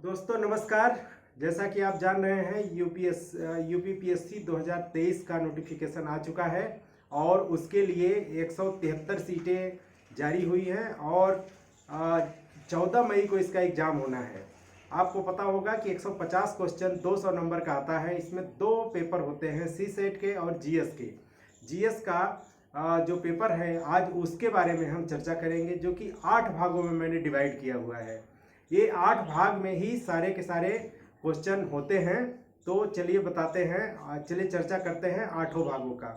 दोस्तों नमस्कार। जैसा कि आप जान रहे हैं यूपीपीएससी 2023 का नोटिफिकेशन आ चुका है और उसके लिए 173 सीटें जारी हुई हैं और 14 मई को इसका एग्ज़ाम होना है। आपको पता होगा कि 150 क्वेश्चन 200 नंबर का आता है। इसमें दो पेपर होते हैं, सी सेट के और जीएस के। जीएस का जो पेपर है आज उसके बारे में हम चर्चा करेंगे, जो कि 8 भागों में मैंने डिवाइड किया हुआ है। ये 8 भाग में ही सारे के सारे क्वेश्चन होते हैं। तो चलिए बताते हैं, चलिए चर्चा करते हैं 8 भागों का।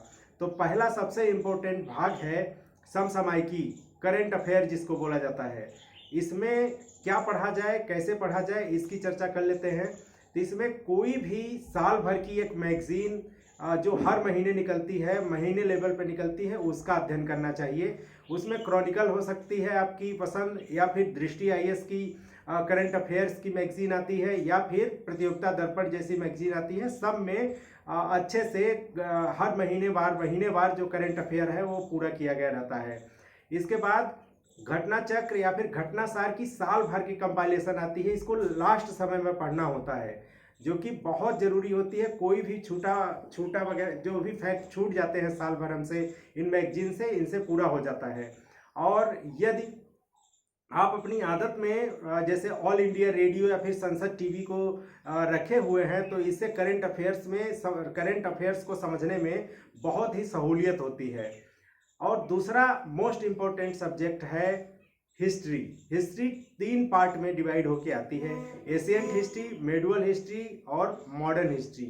तो पहला सबसे इम्पोर्टेंट भाग है समसामयिकी, करंट अफेयर जिसको बोला जाता है। इसमें क्या पढ़ा जाए, कैसे पढ़ा जाए, इसकी चर्चा कर लेते हैं। तो इसमें कोई भी साल भर की एक मैगजीन जो हर महीने निकलती है, महीने लेवल पे निकलती है, उसका अध्ययन करना चाहिए। उसमें क्रॉनिकल हो सकती है आपकी पसंद, या फिर दृष्टि आईएएस की करंट अफेयर्स की मैगजीन आती है, या फिर प्रतियोगिता दर्पण जैसी मैगजीन आती है। सब में अच्छे से हर महीनेवार जो करंट अफेयर है वो पूरा किया गया रहता है। इसके बाद घटना चक्र या फिर घटना सार की साल भर की कंपाइलेशन आती है। इसको लास्ट समय में पढ़ना होता है, जो कि बहुत ज़रूरी होती है। कोई भी छूटा वगैरह जो भी फैक्ट छूट जाते हैं साल भर हमसे इन मैगजीन से, इनसे पूरा हो जाता है। और यदि आप अपनी आदत में जैसे ऑल इंडिया रेडियो या फिर संसद टीवी को रखे हुए हैं, तो इससे करंट अफेयर्स को समझने में बहुत ही सहूलियत होती है। और दूसरा मोस्ट इम्पोर्टेंट सब्जेक्ट है हिस्ट्री। हिस्ट्री 3 पार्ट में डिवाइड होके आती है, एशियंट हिस्ट्री, मेडुअल हिस्ट्री और मॉडर्न हिस्ट्री।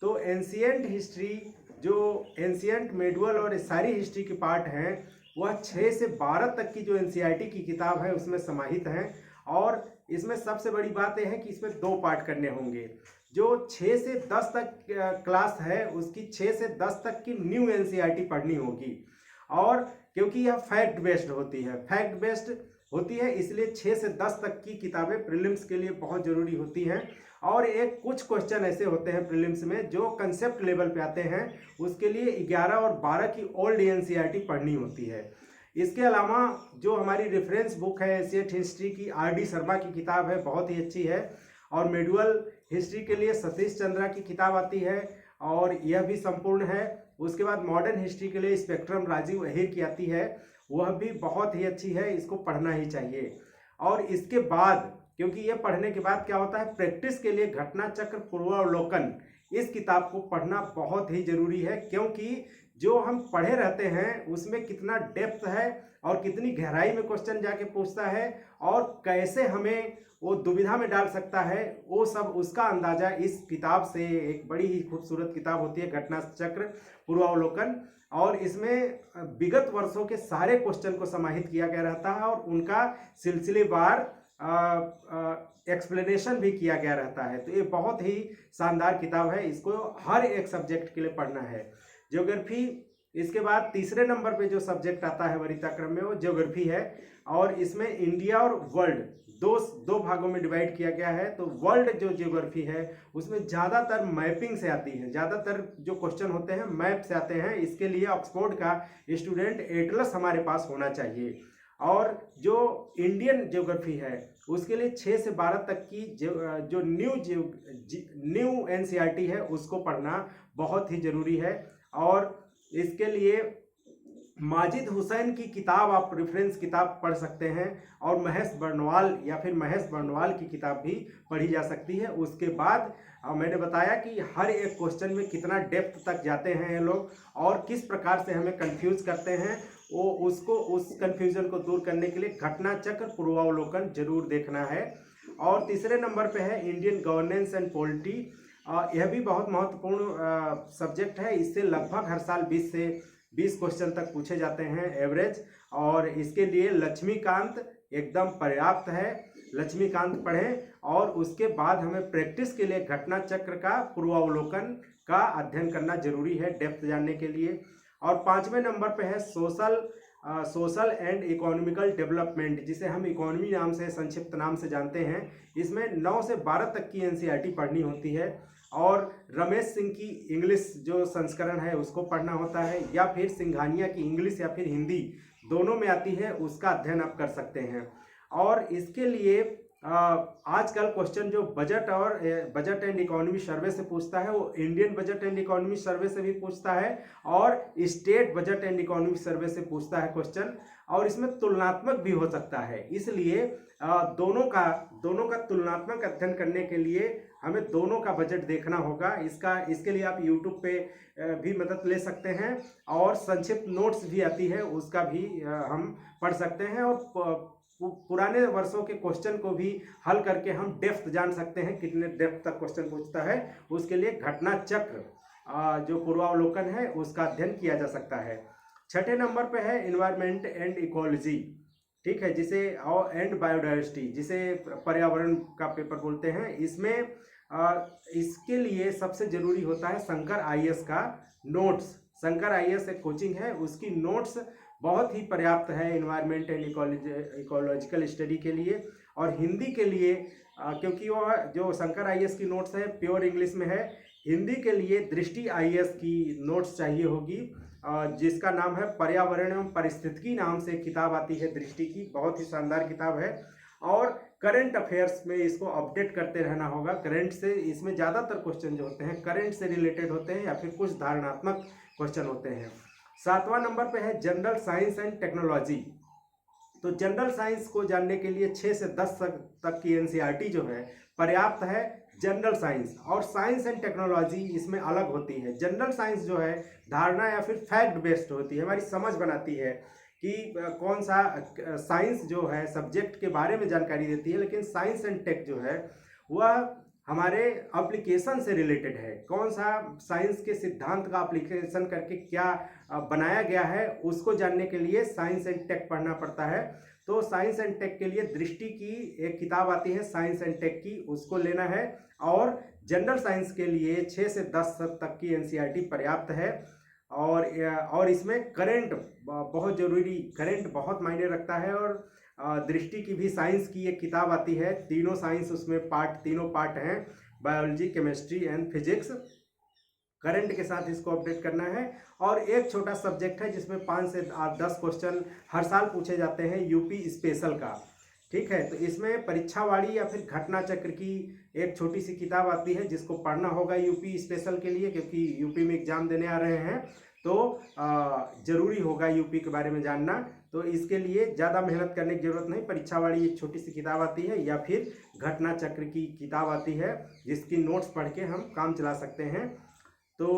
तो एंशियंट हिस्ट्री, जो एंशियंट, मेडुअल और सारी हिस्ट्री के पार्ट हैं, वह 6 से 12 तक की जो एनसीईआरटी की किताब है उसमें समाहित हैं। और इसमें सबसे बड़ी बात यह है कि इसमें 2 पार्ट करने होंगे। जो 6 से 10 तक क्लास है उसकी 6 से 10 तक की न्यू एनसीईआरटी पढ़नी होगी। और क्योंकि यह फैक्ट बेस्ड होती है, इसलिए 6 से 10 तक की किताबें प्रीलिम्स के लिए बहुत ज़रूरी होती हैं। और कुछ क्वेश्चन ऐसे होते हैं प्रीलिम्स में जो कंसेप्ट लेवल पे आते हैं, उसके लिए 11 और 12 की ओल्ड एनसीईआरटी पढ़नी होती है। इसके अलावा जो हमारी रेफरेंस बुक है एशियन हिस्ट्री की, आर.डी. शर्मा की किताब है, बहुत ही अच्छी है। और मेडुअल हिस्ट्री के लिए सतीश चंद्रा की किताब आती है और यह भी संपूर्ण है। उसके बाद मॉडर्न हिस्ट्री के लिए स्पेक्ट्रम राजीव अहिर की आती है, वह भी बहुत ही अच्छी है, इसको पढ़ना ही चाहिए। और इसके बाद, क्योंकि ये पढ़ने के बाद क्या होता है, प्रैक्टिस के लिए घटना चक्र पूर्वावलोकन, इस किताब को पढ़ना बहुत ही जरूरी है। क्योंकि जो हम पढ़े रहते हैं उसमें कितना डेप्थ है और कितनी गहराई में क्वेश्चन जाके पूछता है और कैसे हमें वो दुविधा में डाल सकता है, वो सब उसका अंदाजा इस किताब से, एक बड़ी ही खूबसूरत किताब होती है घटना चक्र पूर्वावलोकन। और इसमें विगत वर्षों के सारे क्वेश्चन को समाहित किया गया रहता है और उनका सिलसिलेवार एक्सप्लेनेशन भी किया गया रहता है। तो ये बहुत ही शानदार किताब है, इसको हर एक सब्जेक्ट के लिए पढ़ना है। ज्योग्राफी, इसके बाद तीसरे नंबर पे जो सब्जेक्ट आता है वरीयता क्रम में, वो ज्योग्राफी है। और इसमें इंडिया और वर्ल्ड दो भागों में डिवाइड किया गया है। तो वर्ल्ड जो ज्योग्राफी है उसमें ज़्यादातर मैपिंग से आती है, ज़्यादातर जो क्वेश्चन होते हैं मैप से आते हैं। इसके लिए ऑक्सफोर्ड का स्टूडेंट एटलस हमारे पास होना चाहिए। और जो इंडियन ज्योग्राफी है उसके लिए 6 से 12 तक की जो न्यू एनसीईआरटी है उसको पढ़ना बहुत ही ज़रूरी है। और इसके लिए माजिद हुसैन की किताब, आप रेफरेंस किताब पढ़ सकते हैं, और महेश बर्नवाल की किताब भी पढ़ी जा सकती है। उसके बाद मैंने बताया कि हर एक क्वेश्चन में कितना डेप्थ तक जाते हैं ये लोग और किस प्रकार से हमें कंफ्यूज करते हैं, उस कंफ्यूजन को दूर करने के लिए घटना चक्र पूर्वावलोकन जरूर देखना है। और तीसरे नंबर पे है इंडियन गवर्नेंस एंड पॉलिटी। यह भी बहुत महत्वपूर्ण सब्जेक्ट है। इससे लगभग हर साल 20 क्वेश्चन तक पूछे जाते हैं एवरेज। और इसके लिए लक्ष्मीकांत एकदम पर्याप्त है, लक्ष्मीकांत पढ़ें। और उसके बाद हमें प्रैक्टिस के लिए घटना चक्र का पूर्वावलोकन का अध्ययन करना जरूरी है डेप्थ जानने के लिए। और 5वें नंबर पे है सोशल एंड इकोनॉमिकल डेवलपमेंट, जिसे हम इकोनॉमी नाम से, संक्षिप्त नाम से जानते हैं। इसमें 9 से 12 तक की एनसीईआरटी पढ़नी होती है। और रमेश सिंह की इंग्लिश जो संस्करण है उसको पढ़ना होता है, या फिर सिंघानिया की इंग्लिश या फिर हिंदी दोनों में आती है, उसका अध्ययन आप कर सकते हैं। और इसके लिए आजकल क्वेश्चन जो बजट एंड इकोनॉमी सर्वे से पूछता है, वो इंडियन बजट एंड इकोनॉमी सर्वे से भी पूछता है और स्टेट बजट एंड इकोनॉमी सर्वे से पूछता है क्वेश्चन, और इसमें तुलनात्मक भी हो सकता है। इसलिए दोनों का तुलनात्मक अध्ययन करने के लिए हमें दोनों का बजट देखना होगा। इसके लिए आप यूट्यूब पे भी मदद ले सकते हैं, और संक्षिप्त नोट्स भी आती है, उसका भी हम पढ़ सकते हैं, और पुराने वर्षों के क्वेश्चन को भी हल करके हम डेप्थ जान सकते हैं, कितने डेप्थ तक क्वेश्चन पूछता है। उसके लिए घटना चक्र जो पूर्वावलोकन है उसका अध्ययन किया जा सकता है। छठे नंबर पे है एनवायरनमेंट एंड इकोलॉजी, ठीक है, जिसे और एंड बायोडाइवर्सिटी, जिसे पर्यावरण का पेपर बोलते हैं। इसके लिए सबसे जरूरी होता है शंकर आईएएस का नोट्स। शंकर आईएएस एक कोचिंग है, उसकी नोट्स बहुत ही पर्याप्त है एनवायरनमेंट एंड इकोलॉजिकल स्टडी के लिए। और हिंदी के लिए क्योंकि वह जो शंकर आईएएस की नोट्स है प्योर इंग्लिश में है, हिंदी के लिए दृष्टि आईएएस की नोट्स चाहिए होगी, जिसका नाम है पर्यावरण एवं पारिस्थितिकी, नाम से किताब आती है दृष्टि की, बहुत ही शानदार किताब है। और करंट अफेयर्स में इसको अपडेट करते रहना होगा। करंट से इसमें ज़्यादातर क्वेश्चन जो होते हैं करंट से रिलेटेड होते हैं या फिर कुछ धारणात्मक क्वेश्चन होते हैं। 7वां नंबर पे है जनरल साइंस एंड टेक्नोलॉजी। तो जनरल साइंस को जानने के लिए 6 से 10 तक की एनसीईआरटी जो है पर्याप्त है। जनरल साइंस और साइंस एंड टेक्नोलॉजी इसमें अलग होती है। जनरल साइंस जो है धारणा या फिर फैक्ट बेस्ड होती है, हमारी समझ बनाती है कि कौन सा साइंस जो है सब्जेक्ट के बारे में जानकारी देती है, लेकिन साइंस एंड टेक जो है वह हमारे एप्लीकेशन से रिलेटेड है। कौन सा साइंस के सिद्धांत का एप्लीकेशन करके क्या बनाया गया है, उसको जानने के लिए साइंस एंड टेक पढ़ना पड़ता है। तो साइंस एंड टेक के लिए दृष्टि की एक किताब आती है साइंस एंड टेक की, उसको लेना है। और जनरल साइंस के लिए 6 से 10 तक की एनसीईआरटी पर्याप्त है। और इसमें करंट बहुत जरूरी, करंट बहुत मायने रखता है। और दृष्टि की भी साइंस की एक किताब आती है, तीनों साइंस उसमें तीनों पार्ट हैं, biology, chemistry and physics. Current के साथ इसको अपडेट करना है। और एक छोटा सब्जेक्ट है जिसमें 5 से 10 क्वेश्चन हर साल पूछे जाते हैं, यूपी स्पेशल का, ठीक है। तो इसमें परीक्षावाड़ी या फिर घटना चक्र की एक छोटी सी किताब आती है जिसको पढ़ना होगा यूपी स्पेशल के लिए, क्योंकि यूपी में एग्जाम देने आ रहे हैं तो जरूरी होगा यूपी के बारे में जानना। तो इसके लिए ज़्यादा मेहनत करने की जरूरत नहीं, परीक्षावाड़ी एक छोटी सी किताब आती है या फिर घटना चक्र की किताब आती है जिसकी नोट्स पढ़ के हम काम चला सकते हैं। तो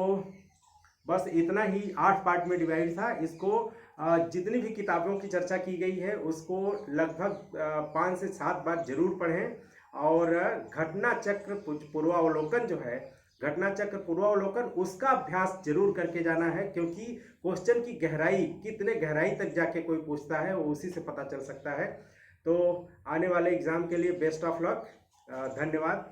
बस इतना ही 8 पार्ट में डिवाइड था। इसको जितनी भी किताबों की चर्चा की गई है उसको लगभग 5 से 7 बार जरूर पढ़ें। और घटना चक्र पूर्वावलोकन जो है, घटना चक्र पूर्वावलोकन, उसका अभ्यास जरूर करके जाना है, क्योंकि क्वेश्चन की गहराई, कितने गहराई तक जाके कोई पूछता है वो उसी से पता चल सकता है। तो आने वाले एग्जाम के लिए बेस्ट ऑफ लक, धन्यवाद।